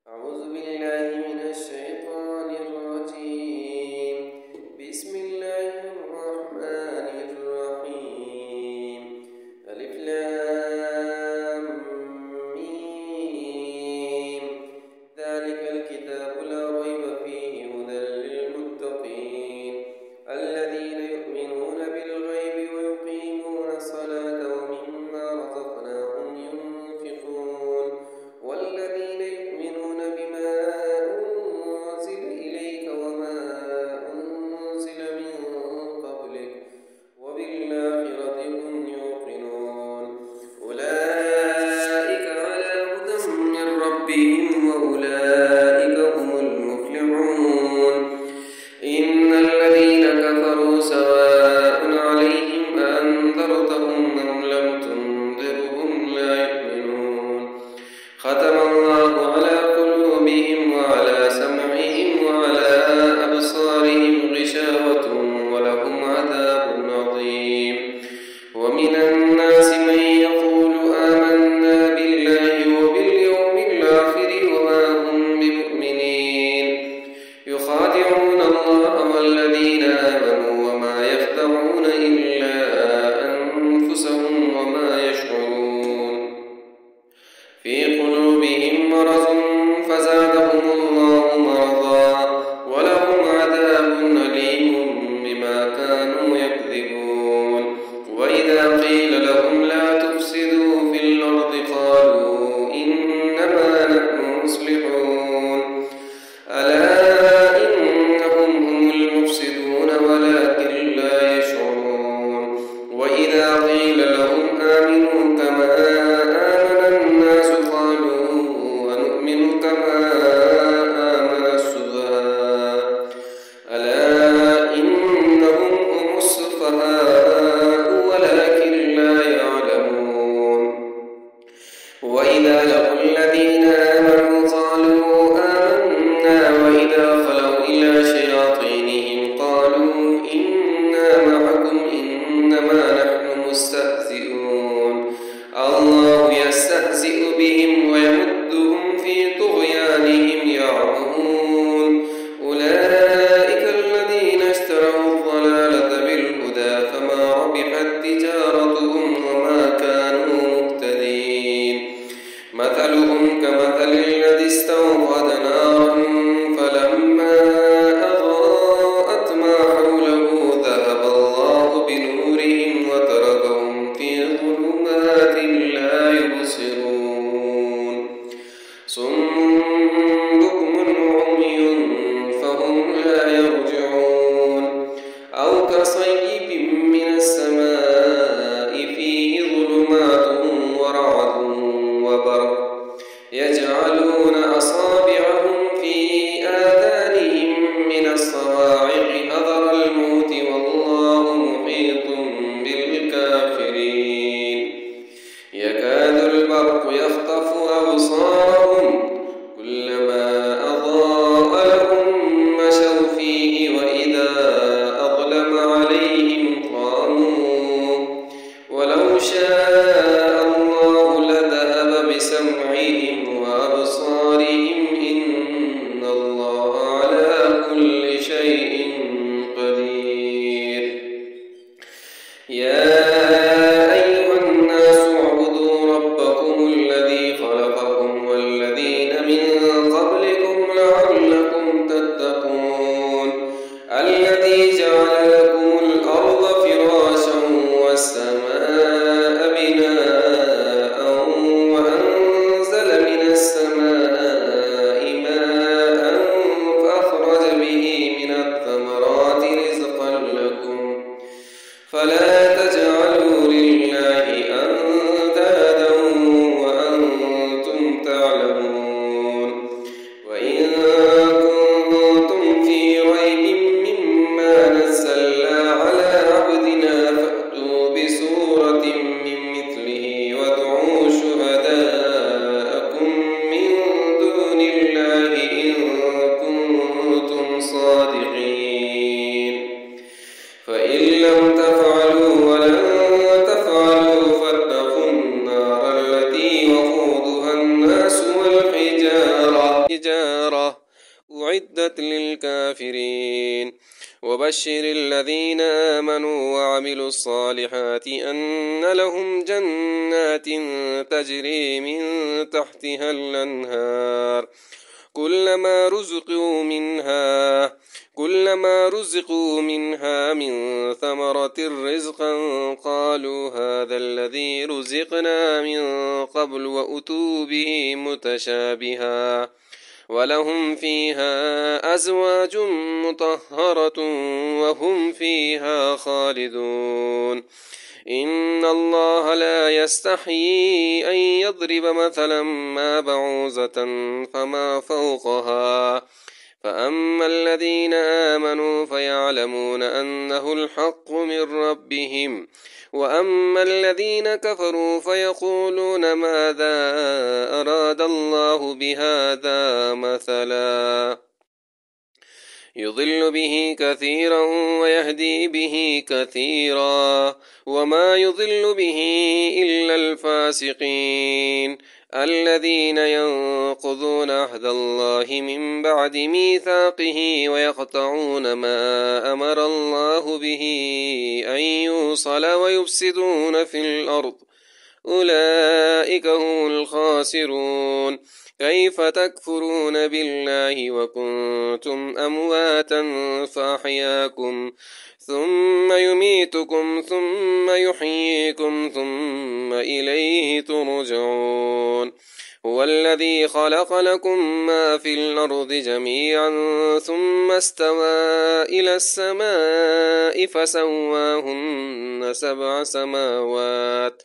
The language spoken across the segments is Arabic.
أعوذ بالله من الشيطان الرجيم. بسم الله الرحمن الرحيم. ألف لام ميم. ذلك الكتاب لا ريب فيه هدى للمتقين الذين يؤمنون بالغيب ويقيمون الصلاة ومما رزقناهم ينفقون والذين يؤمنون بما أنزل إليك وما أنزل من قبلك وبالآخرة هم يوقنون أولئك على هدى من ربهم وأولئك هم المفلحون. إن الذين كفروا سواء عليهم أأنذرتهم أم لم تنذرهم لا يؤمنون. ختم الله على قلوبهم وعلى سمعهم وعلى أبصارهم غشاوة ولهم عذاب عظيم. ومن الناس من يقول آمنا بالله وباليوم الآخر وما هم بمؤمنين يخادعون الله والذين آمنوا وما يخدعون إلا أنفسهم وما يشعرون. في قلوبهم مرض فزادهم الله مرضا ولهم عذاب أليم بما كانوا يكذبون. وإذا قيل لهم لا تفسدوا في الأرض قالوا إنما نحن مصلحون ألا إنهم هم المفسدون ولكن لا يشعرون. وإذا قيل لهم آمنوا كما آمن الناس قالوا ونؤمن كما آمن السفهاء ألا إنهم هم السفهاء ولكن لا يعلمون. وإذا لقوا الذين آمنوا قالوا آمنا وإذا خلوا إلى شياطينهم قالوا إنا معكم إنما نحن مستهزئون. الله يستهزئ بهم ويمدهم في طغيانهم يعمهون. أولئك الذين اشتروا الضلالة بالهدى فما ربحت تجارتهم وما كانوا مهتدين. مثلهم كمثل الذي استوقد نارا فلما أضاءت ما حوله ذهب الله بنورهم وتركهم في ظلمات لا يبصرون. صم بكم عمي فهم لا يرجعون. أو كصيب من السماء فيه ظلمات ورعد وبرق يجعلون أصابعهم في آذانهم من الصواعق حذر الموت والله محيط بالكافرين. يكاد البرق يخطف أبصارهم كلما أضاء لهم مشوا فيه وإذا أظلم عليهم قاموا ولو شاء الله لذهب بسمعهم وأبصارهم إن الله على كل شيء حجارة أعدت للكافرين وبشر الذين آمنوا وعملوا الصالحات أن لهم جنات تجري من تحتها الأنهار كلما رزقوا منها من ثمرة رزقا قالوا هذا الذي رزقنا من قبل وأتوا به متشابها ولهم فيها أزواج مطهرة وهم فيها خالدون إن الله لا يستحيي أن يضرب مثلا ما بعوزة فما فوقها فأما الذين آمنوا فيعلمون أنه الحق من ربهم وأما الذين كفروا فيقولون ماذا أراد الله بهذا مثلا يضل به كثيرا ويهدي به كثيرا وما يضل به إلا الفاسقين الذين ينقضون عهد الله من بعد ميثاقه ويقطعون ما أمر الله به أن يوصل ويفسدون في الأرض أولئك هم الخاسرون كيف تكفرون بالله وكنتم أمواتا فأحياكم ثم يميتكم ثم يحييكم ثم إليه ترجعون هو الذي خلق لكم ما في الأرض جميعا ثم استوى إلى السماء فسواهن 7 سماوات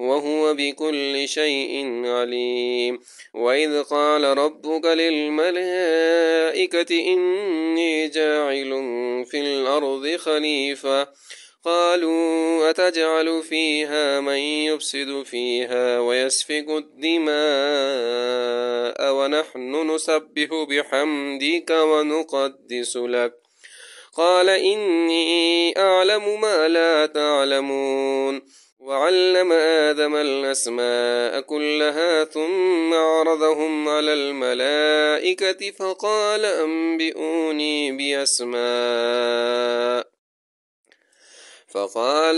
وهو بكل شيء عليم وإذ قال ربك للملائكة إني جاعل في الأرض خليفة قالوا أتجعل فيها من يفسد فيها ويسفك الدماء ونحن نسبح بحمدك ونقدس لك قال إني أعلم ما لا تعلمون وعلم آدم الأسماء كلها ثم عرضهم على الملائكة فقال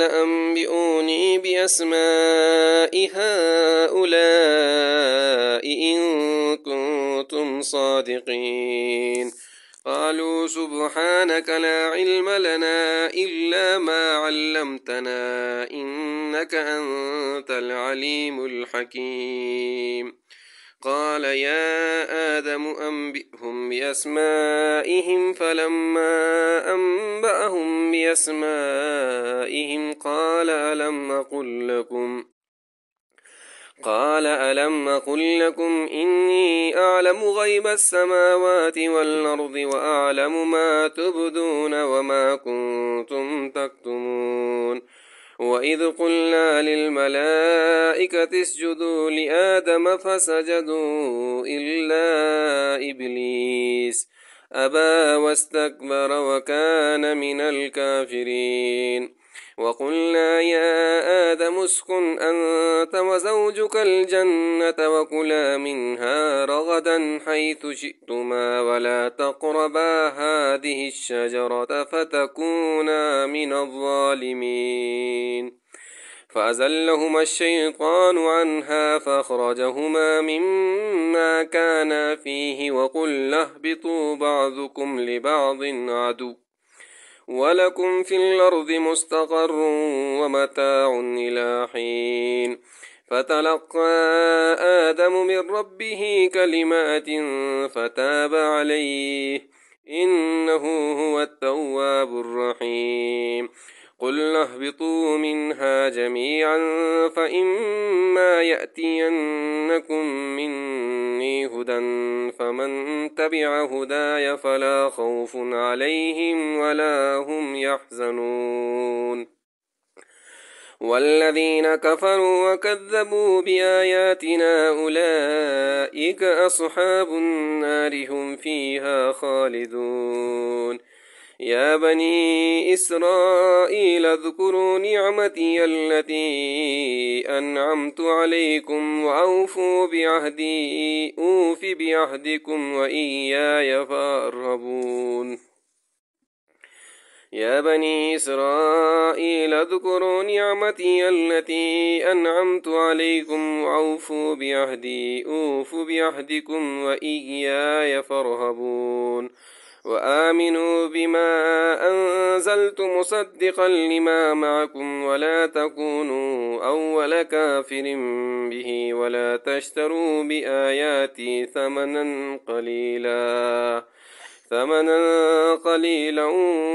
أنبئوني بأسماء هؤلاء إن كنتم صادقين قالوا سبحانك لا علم لنا إلا ما علمتنا إنك أنت العليم الحكيم قال يا آدم أنبئهم بأسمائهم فلما أنبأهم بأسمائهم قال ألم أقل لكم إني أعلم غيب السماوات والأرض وأعلم ما تبدون وما كنتم تكتمون وإذ قلنا للملائكة اسجدوا لآدم فسجدوا إلا إبليس أبى واستكبر وكان من الكافرين وقلنا يا آدم اسكن أنت وزوجك الجنة وكلا منها رغدا حيث شئتما ولا تقربا هذه الشجرة فتكونا من الظالمين فأزلهما الشيطان عنها فأخرجهما مما كانا فيه وقلنا اهبطوا بعضكم لبعض عدو ولكم في الأرض مستقر ومتاع إلى حين فتلقى آدم من ربه كلمات فتاب عليه إنه هو التواب الرحيم قلنا اهبطوا منها جميعا فإما يأتينكم مني هدى فمن تبع هداي فلا خوف عليهم ولا هم يحزنون والذين كفروا وكذبوا بآياتنا أولئك أصحاب النار هم فيها خالدون يا بني إسرائيل اذكروا نعمتي التي أنعمت عليكم وأوفوا بعهدي أوف بعهدكم وإياي فارهبون يا بني إسرائيل اذكروا نعمتي التي أنعمت عليكم وأوفوا بعهدي أوف بعهدكم وإياي فارهبون وآمنوا بما أنزلت مصدقا لما معكم ولا تكونوا أول كافر به ولا تشتروا بآياتي ثمنا قليلا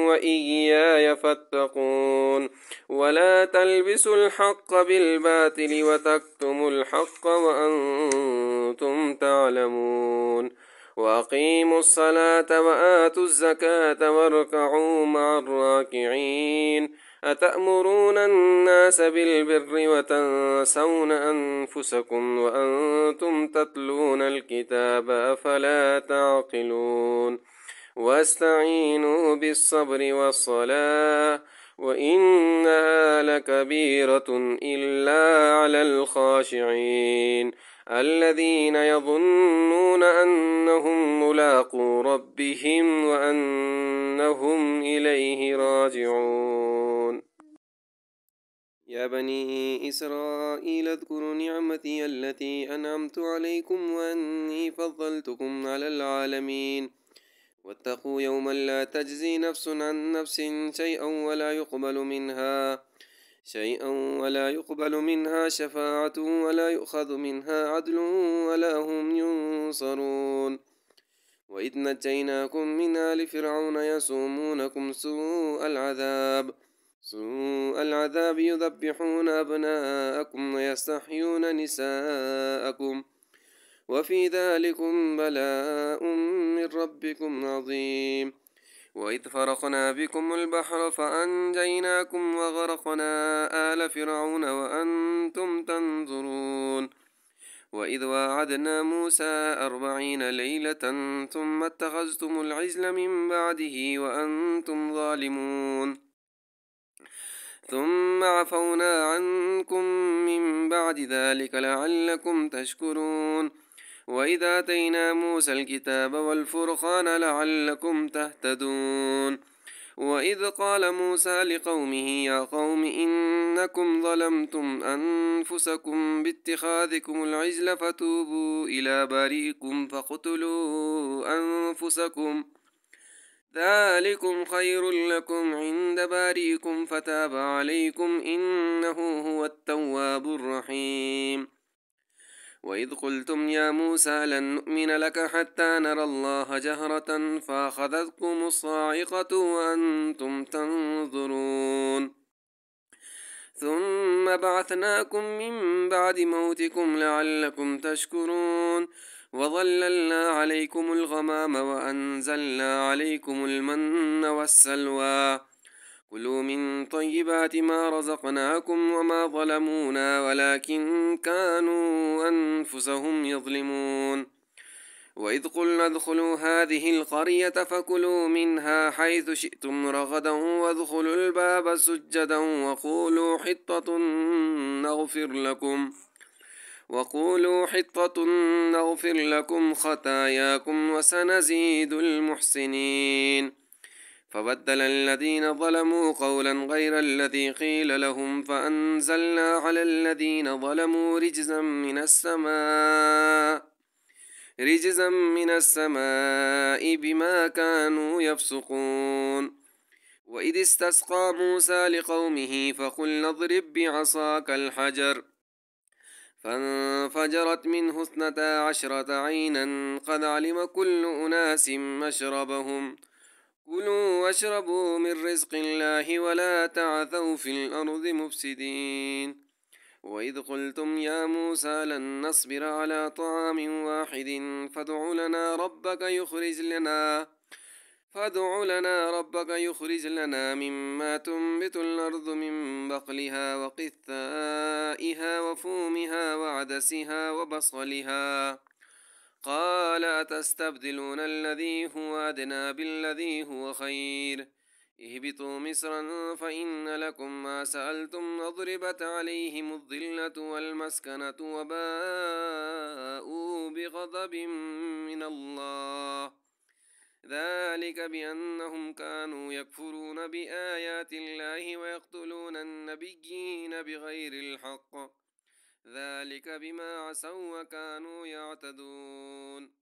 وإياي فاتقون ولا تلبسوا الحق بالباطل وتكتموا الحق وأنتم تعلمون وأقيموا الصلاة وآتوا الزكاة واركعوا مع الراكعين أتأمرون الناس بالبر وتنسون أنفسكم وأنتم تتلون الكتاب أفلا تعقلون واستعينوا بالصبر والصلاة وإنها لكبيرة إلا على الخاشعين الذين يظنون أنهم ملاقو ربهم وأنهم إليه راجعون يا بني إسرائيل اذكروا نعمتي التي أنعمت عليكم وأني فضلتكم على العالمين واتقوا يوما لا تجزي نفس عن نفس شيئا ولا يقبل منها شفاعة ولا يؤخذ منها عدل ولا هم ينصرون وإذ نجيناكم من آل فرعون يسومونكم سوء العذاب يذبحون أبناءكم ويستحيون نساءكم وفي ذلكم بلاء من ربكم عظيم وإذ فرقنا بكم البحر فأنجيناكم وغرقنا آل فرعون وأنتم تنظرون وإذ واعدنا موسى 40 ليلة ثم اتخذتم العجل من بعده وأنتم ظالمون ثم عفونا عنكم من بعد ذلك لعلكم تشكرون وإذ آتينا موسى الكتاب والفرقان لعلكم تهتدون وإذ قال موسى لقومه يا قوم إنكم ظلمتم أنفسكم باتخاذكم العجل فتوبوا إلى بارئكم فاقتلوا أنفسكم ذلكم خير لكم عند بارئكم فتاب عليكم إنه هو التواب الرحيم وإذ قلتم يا موسى لن نؤمن لك حتى نرى الله جهرة فأخذتكم الصاعقة وأنتم تنظرون ثم بعثناكم من بعد موتكم لعلكم تشكرون وظللنا عليكم الغمام وأنزلنا عليكم المن والسلوى كلوا من طيبات ما رزقناكم وما ظلمونا ولكن كانوا أنفسهم يظلمون وإذ قلنا ادخلوا هذه القرية فكلوا منها حيث شئتم رغدا وادخلوا الباب سجدا وقولوا حطة نغفر لكم خطاياكم وسنزيد المحسنين فبدل الذين ظلموا قولا غير الذي قيل لهم فأنزلنا على الذين ظلموا رجزا من السماء بما كانوا يفسقون وإذ استسقى موسى لقومه فقلنا اضرب بعصاك الحجر فانفجرت منه 12 عينا قد علم كل أناس مشربهم كلوا واشربوا من رزق الله ولا تعثوا في الأرض مفسدين وإذ قلتم يا موسى لن نصبر على طعام واحد فادع لنا ربك يخرج لنا مما تنبت الأرض من بقلها وقثائها وفومها وعدسها وبصلها قال قال أتستبدلون الذي هو أدنى بالذي هو خير اهبطوا مصرا فإن لكم ما سألتم وضربت عليهم الذلة والمسكنة وباءوا بغضب من الله ذلك بأنهم كانوا يكفرون بآيات الله ويقتلون النبيين بغير الحق ذلك بما عصوا وكانوا يعتدون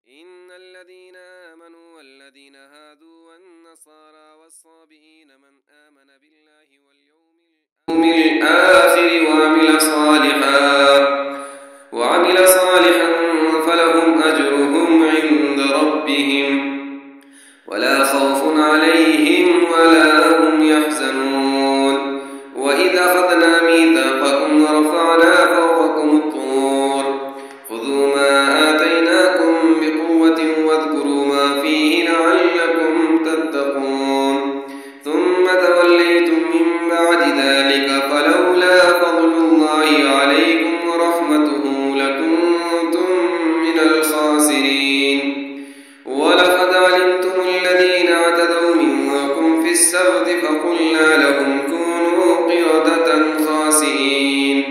إن الذين آمنوا والذين هادوا والنصارى والصابئين من آمن بالله واليوم الآخر وعمل صالحا فلهم أجرهم عند ربهم ولا خوف عليهم ولا هم يحزنون وإذ أخذنا ميثاقكم ورفعنا فوقكم الطور خذوا ما آتيناكم بقوة واذكروا ما فيه لعلكم تتقون ثم توليتم من بعد ذلك فلولا فضل الله عليكم ورحمته لكنتم من الخاسرين ولقد علمتم الذين اعتدوا منكم في السبت فقلنا لهم كونوا قردة خاسئين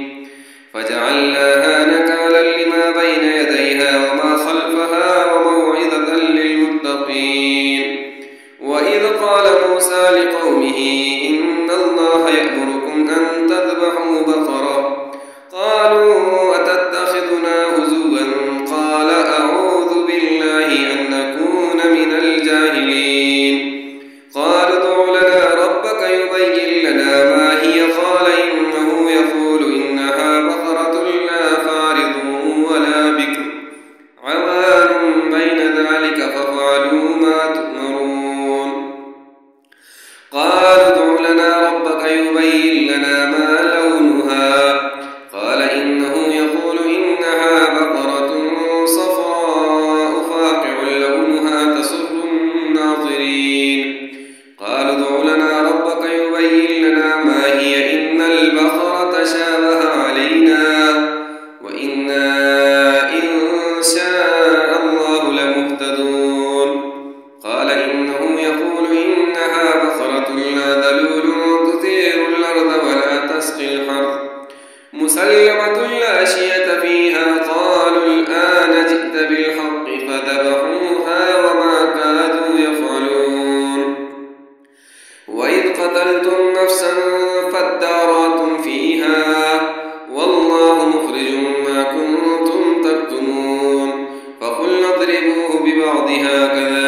فجعلناها نكالا لما بين يديها وما خلفها وموعظة للمتقين وإذ قال موسى لقومه إن الله يأمركم أن تذبحوا بقرة قالوا أتتخذنا هزوا قال أعوذ بالله أن نكون من الجاهلين قالوا ادع لنا ربك يبين لنا ما هي قال إنه يقول إنها بقرة لا فارض ولا بكر عوان بين ذلك فافعلوا ما تؤمرون قالوا ادع لنا ربك يبين لنا ما لونها قال إنه يقول إنها بقرة صفراء فاقع لونها تسر الناظرين قالوا ادع لنا ربك يبين لنا ما هي إن البقرة شابه علينا وإنا إن شاء الله لمهتدون قال إنه يقول إنها بقرة لا ذلول تثير الأرض ولا تسقي الحرث مسلمة لا شية فيها قالوا الآن جئت بالحق فذبحوها وما كادوا يفعلون وإذ قتلتم نفسا فادارأتم فيها والله مخرج ما كنتم تكتمون فقلنا اضربوه ببعضها كذلك